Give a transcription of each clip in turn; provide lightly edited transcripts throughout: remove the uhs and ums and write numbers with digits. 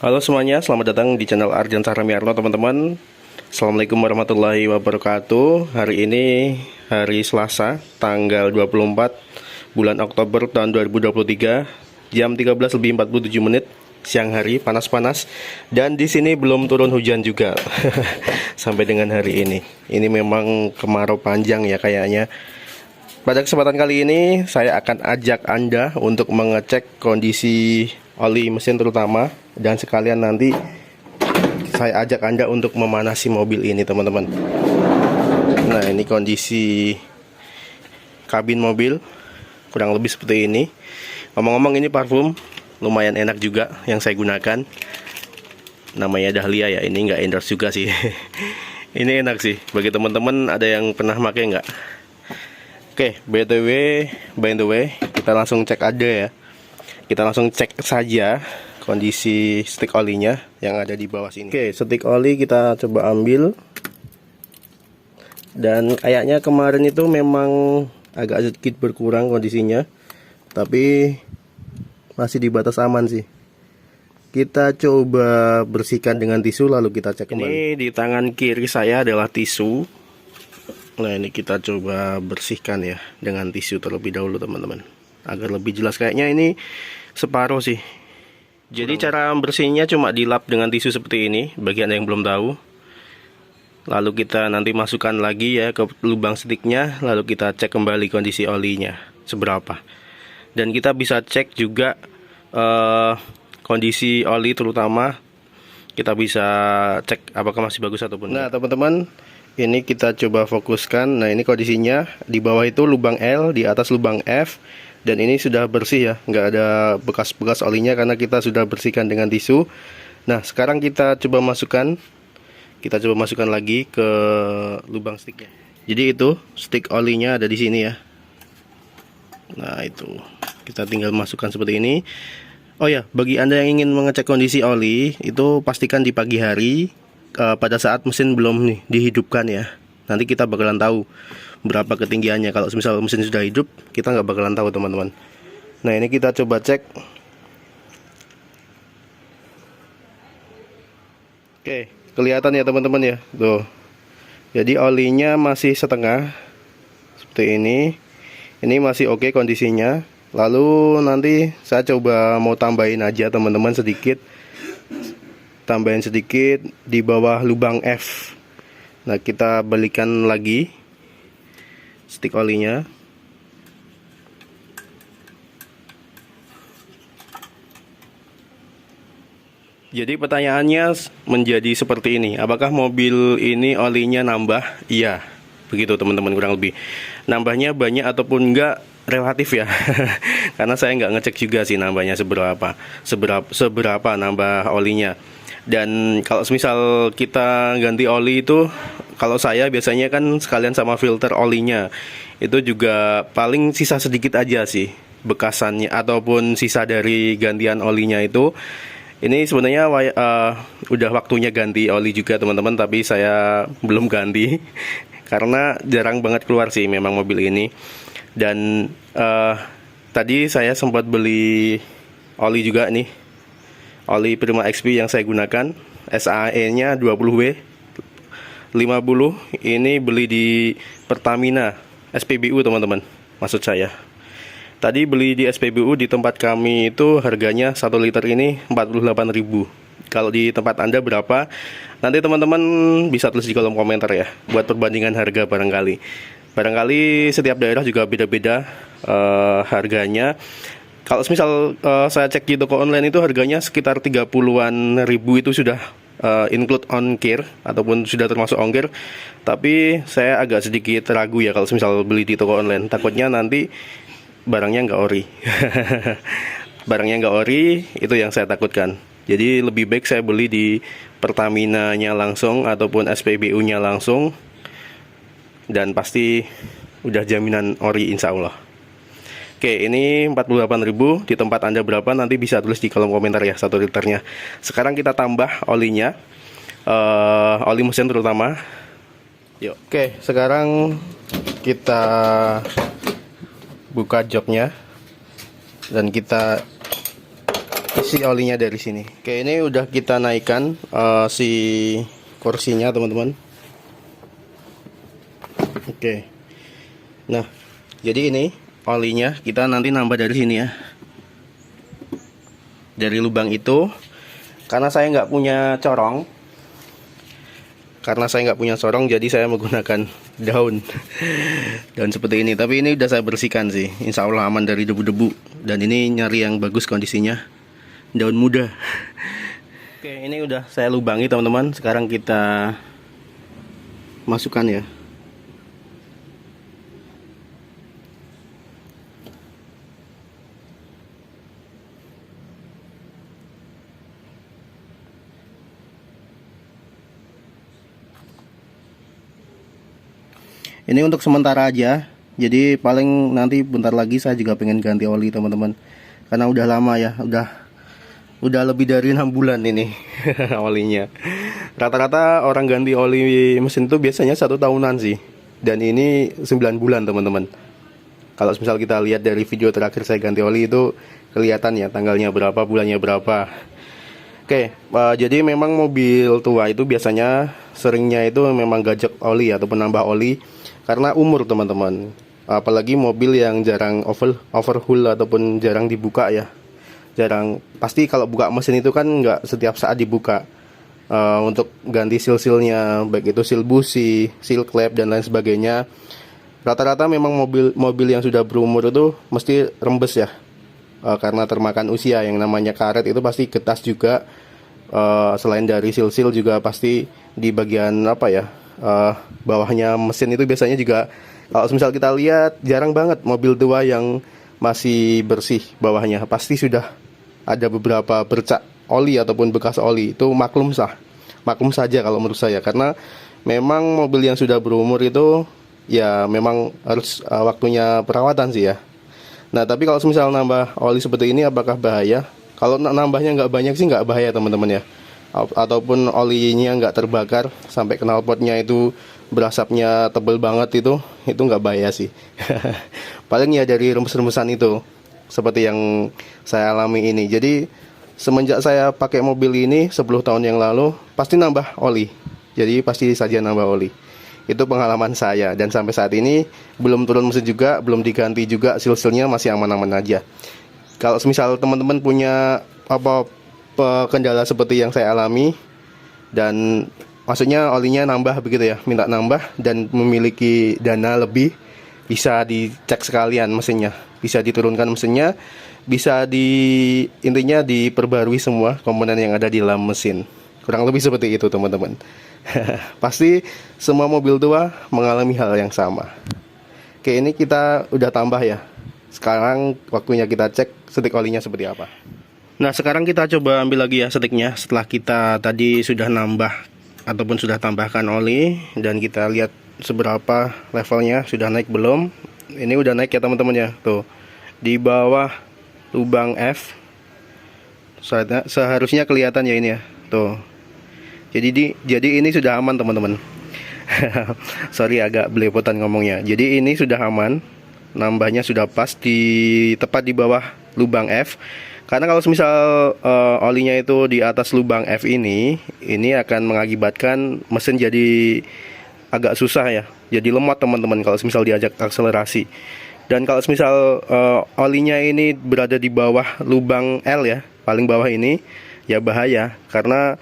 Halo semuanya, selamat datang di channel Arjan Sahramiarno teman-teman. Assalamualaikum warahmatullahi wabarakatuh. Hari ini hari Selasa, tanggal 24 bulan Oktober tahun 2023, jam 13:47, siang hari, panas-panas. Dan di sini belum turun hujan juga sampai dengan hari ini. Ini memang kemarau panjang ya kayaknya. Pada kesempatan kali ini saya akan ajak Anda untuk mengecek kondisi oli mesin terutama, dan sekalian nanti saya ajak Anda untuk memanasi mobil ini teman-teman. Nah, ini kondisi kabin mobil kurang lebih seperti ini. Ngomong-ngomong, ini parfum lumayan enak juga yang saya gunakan, namanya Dahlia ya. Ini nggak endorse juga sih. Ini enak sih bagi teman-teman, ada yang pernah pakai nggak? Oke, by the way, kita langsung cek aja ya. Kita langsung cek saja kondisi stick olinya yang ada di bawah sini. Oke, stick oli kita coba ambil. Dan kayaknya kemarin itu memang agak sedikit berkurang kondisinya, tapi masih di batas aman sih. Kita coba bersihkan dengan tisu lalu kita cek kembali. Ini di tangan kiri saya adalah tisu. Nah, ini kita coba bersihkan ya dengan tisu terlebih dahulu teman-teman, agar lebih jelas. Kayaknya ini separuh sih. Jadi cara bersihnya cuma dilap dengan tisu seperti ini, bagi Anda yang belum tahu. Lalu kita nanti masukkan lagi ya ke lubang sticknya, lalu kita cek kembali kondisi olinya seberapa. Dan kita bisa cek juga kondisi oli, terutama kita bisa cek apakah masih bagus ataupun enggak. Nah teman-teman, ini kita coba fokuskan. Nah, ini kondisinya di bawah itu lubang L, di atas lubang F, dan ini sudah bersih ya, nggak ada bekas-bekas olinya karena kita sudah bersihkan dengan tisu. Nah, sekarang kita coba masukkan lagi ke lubang sticknya. Jadi itu stick olinya ada di sini ya. Nah, itu kita tinggal masukkan seperti ini. Oh ya, bagi Anda yang ingin mengecek kondisi oli, itu pastikan di pagi hari, pada saat mesin belum nih dihidupkan ya. Nanti kita bakalan tahu berapa ketinggiannya. Kalau misal mesin sudah hidup, kita nggak bakalan tahu teman-teman. Nah, ini kita coba cek. Oke, kelihatan ya teman-teman ya, tuh. Jadi olinya masih setengah seperti ini. Ini masih oke kondisinya. Lalu nanti saya coba mau tambahin aja teman-teman sedikit. Tambahin sedikit di bawah lubang F. Nah, kita balikan lagi stick olinya. Jadi pertanyaannya menjadi seperti ini, apakah mobil ini olinya nambah? Iya, begitu teman-teman, kurang lebih. Nambahnya banyak ataupun enggak relatif ya. Karena saya nggak ngecek juga sih nambahnya seberapa nambah olinya. Dan kalau misal kita ganti oli itu, kalau saya biasanya kan sekalian sama filter olinya, itu juga paling sisa sedikit aja sih bekasannya ataupun sisa dari gantian olinya itu. Ini sebenarnya udah waktunya ganti oli juga teman-teman, tapi saya belum ganti karena jarang banget keluar sih memang mobil ini. Dan tadi saya sempat beli oli juga nih, oli Prima XP yang saya gunakan, SAE-nya 20W 50. Ini beli di Pertamina SPBU teman-teman, maksud saya. Tadi beli di SPBU di tempat kami itu harganya 1 liter ini 48.000. Kalau di tempat Anda berapa? Nanti teman-teman bisa tulis di kolom komentar ya, buat perbandingan harga barangkali. Barangkali setiap daerah juga beda-beda harganya. Kalau misal saya cek di toko online itu harganya sekitar 30-an ribu, itu sudah include ongkir ataupun sudah termasuk ongkir. Tapi saya agak sedikit ragu ya kalau misal beli di toko online, takutnya nanti barangnya nggak ori. Barangnya nggak ori, itu yang saya takutkan. Jadi lebih baik saya beli di Pertamina-nya langsung ataupun SPBU-nya langsung, dan pasti udah jaminan ori insya Allah. Oke, ini 48.000. Di tempat Anda berapa? Nanti bisa tulis di kolom komentar ya, 1 liternya. Sekarang kita tambah olinya, oli mesin terutama. Yuk. Oke, sekarang kita buka joknya dan kita isi olinya dari sini. Oke, ini udah kita naikkan si kursinya teman-teman. Oke. Nah, jadi ini olinya kita nanti nambah dari sini ya, dari lubang itu. Karena saya nggak punya corong, jadi saya menggunakan daun daun seperti ini. Tapi ini udah saya bersihkan sih, insya Allah aman dari debu-debu. Dan ini nyari yang bagus kondisinya, daun muda. Oke, ini udah saya lubangi teman-teman. Sekarang kita masukkan ya. Ini untuk sementara aja. Jadi paling nanti bentar lagi saya juga pengen ganti oli teman-teman. Karena udah lama ya, udah lebih dari 6 bulan ini olinya. Rata-rata orang ganti oli mesin itu biasanya 1 tahunan sih. Dan ini 9 bulan teman-teman. Kalau misal kita lihat dari video terakhir saya ganti oli itu kelihatan ya tanggalnya berapa, bulannya berapa. Oke, jadi memang mobil tua itu biasanya seringnya itu memang gajak oli atau penambah oli karena umur teman-teman. Apalagi mobil yang jarang overhaul ataupun jarang dibuka ya. Pasti kalau buka mesin itu kan nggak setiap saat dibuka. Untuk ganti seal-sealnya, baik itu seal busi, seal klep dan lain sebagainya. Rata-rata memang mobil yang sudah berumur itu mesti rembes ya. Karena termakan usia, yang namanya karet itu pasti getas juga. Selain dari seal-seal juga pasti di bagian apa ya, bawahnya mesin itu biasanya juga, kalau misal kita lihat jarang banget mobil tua yang masih bersih bawahnya. Pasti sudah ada beberapa bercak oli ataupun bekas oli. Itu maklum saja kalau menurut saya, karena memang mobil yang sudah berumur itu ya memang harus waktunya perawatan sih ya. Nah, tapi kalau misal nambah oli seperti ini apakah bahaya? Kalau nambahnya nggak banyak sih nggak bahaya teman-teman ya. Ataupun olinya nggak terbakar sampai knalpotnya itu berasapnya tebel banget, itu nggak bahaya sih. Paling ya dari remes-remesan itu, seperti yang saya alami ini. Jadi semenjak saya pakai mobil ini 10 tahun yang lalu pasti nambah oli. Jadi pasti saja nambah oli. Itu pengalaman saya, dan sampai saat ini belum turun mesin juga, belum diganti juga, seal-sealnya masih aman-aman aja. Kalau misal teman-teman punya kendala seperti yang saya alami, dan maksudnya olinya nambah begitu ya, minta nambah dan memiliki dana lebih, bisa dicek sekalian mesinnya, bisa diturunkan mesinnya, bisa intinya diperbarui semua komponen yang ada di dalam mesin. Kurang lebih seperti itu teman-teman. Pasti semua mobil tua mengalami hal yang sama. Oke, ini kita udah tambah ya. Sekarang waktunya kita cek setik olinya seperti apa. Nah, sekarang kita coba ambil lagi ya setiknya. Setelah kita tadi sudah nambah ataupun sudah tambahkan oli, dan kita lihat seberapa levelnya, sudah naik belum. Ini udah naik ya teman-teman ya. Tuh, di bawah lubang F seharusnya kelihatan ya ini ya. Tuh. Jadi ini sudah aman teman-teman. Sorry agak belepotan ngomongnya. Jadi ini sudah aman. Nambahnya sudah pas tepat di bawah lubang F. Karena kalau misal olinya itu di atas lubang F ini akan mengakibatkan mesin jadi agak susah ya. Jadi lemot teman-teman kalau misal diajak akselerasi. Dan kalau misal olinya ini berada di bawah lubang L ya, paling bawah ini, ya bahaya. Karena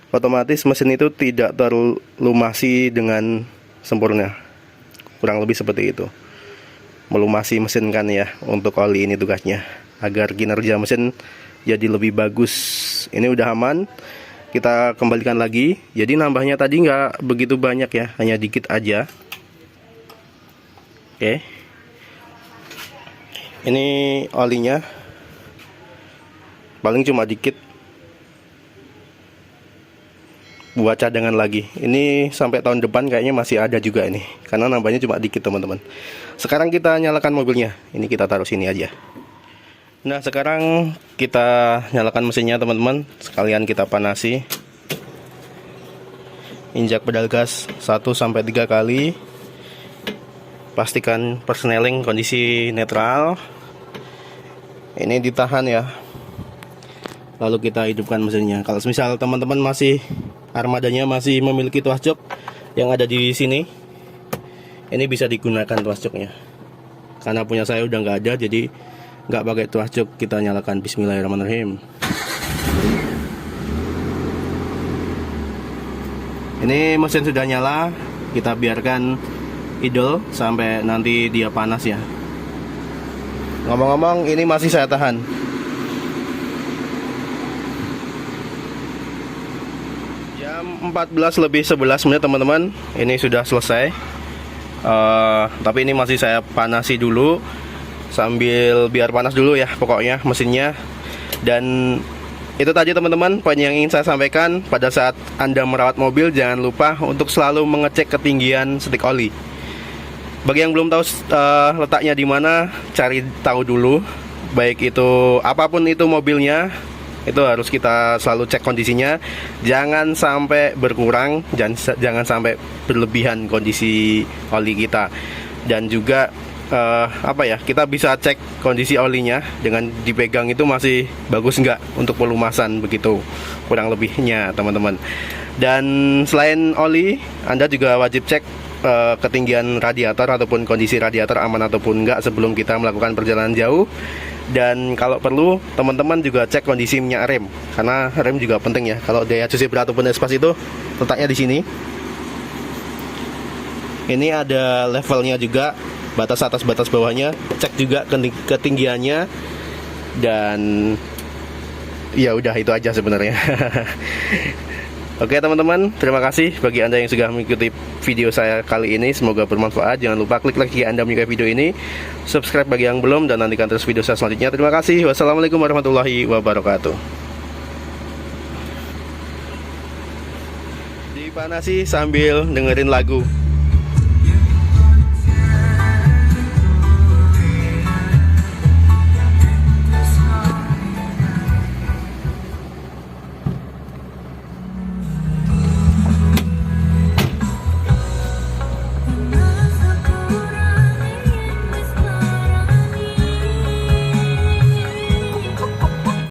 otomatis mesin itu tidak terlumasi dengan sempurna. Kurang lebih seperti itu. Melumasi mesin kan ya, untuk oli ini tugasnya, agar kinerja mesin jadi lebih bagus. Ini udah aman. Kita kembalikan lagi. Jadi nambahnya tadi nggak begitu banyak ya, hanya dikit aja. Oke. Ini olinya paling cuma dikit, buat cadangan lagi. Ini sampai tahun depan kayaknya masih ada juga ini, karena nambahnya cuma dikit teman-teman. Sekarang kita nyalakan mobilnya. Ini kita taruh sini aja. Nah, sekarang kita nyalakan mesinnya teman-teman. Sekalian kita panasi. Injak pedal gas 1-3 kali. Pastikan persneling kondisi netral. Ini ditahan ya. lalu kita hidupkan mesinnya. Kalau misal teman-teman masih armadanya masih memiliki tuas jok yang ada di sini, ini bisa digunakan tuas joknya. Karena punya saya udah nggak ada, jadi nggak pakai tuas jok. Kita nyalakan. Bismillahirrahmanirrahim. Ini mesin sudah nyala, kita biarkan idle sampai nanti dia panas ya. Ngomong-ngomong, ini masih saya tahan. Jam 14 lebih 11 menit teman-teman, ini sudah selesai. Tapi ini masih saya panasi dulu, sambil biar panas dulu ya pokoknya mesinnya. Dan itu tadi teman-teman poin yang ingin saya sampaikan. Pada saat Anda merawat mobil, jangan lupa untuk selalu mengecek ketinggian stik oli. Bagi yang belum tahu letaknya di mana, cari tahu dulu. Baik itu apapun itu mobilnya, itu harus kita selalu cek kondisinya. Jangan sampai berkurang, jangan sampai berlebihan kondisi oli kita. Dan juga kita bisa cek kondisi olinya dengan dipegang itu masih bagus nggak untuk pelumasan, begitu kurang lebihnya teman-teman. Dan selain oli, Anda juga wajib cek ketinggian radiator ataupun kondisi radiator aman ataupun enggak sebelum kita melakukan perjalanan jauh. Dan kalau perlu teman-teman juga cek kondisi minyak rem, karena rem juga penting ya. Kalau daya cuci berat ataupun espas itu letaknya di sini. Ini ada levelnya juga, batas atas batas bawahnya, cek juga ketinggiannya. Dan ya udah itu aja sebenarnya. Oke teman-teman, terima kasih bagi Anda yang sudah mengikuti video saya kali ini. Semoga bermanfaat. Jangan lupa klik like jika Anda menyukai video ini, subscribe bagi yang belum, dan nantikan terus video saya selanjutnya. Terima kasih. Wassalamualaikum warahmatullahi wabarakatuh. Dipanasi sambil dengerin lagu.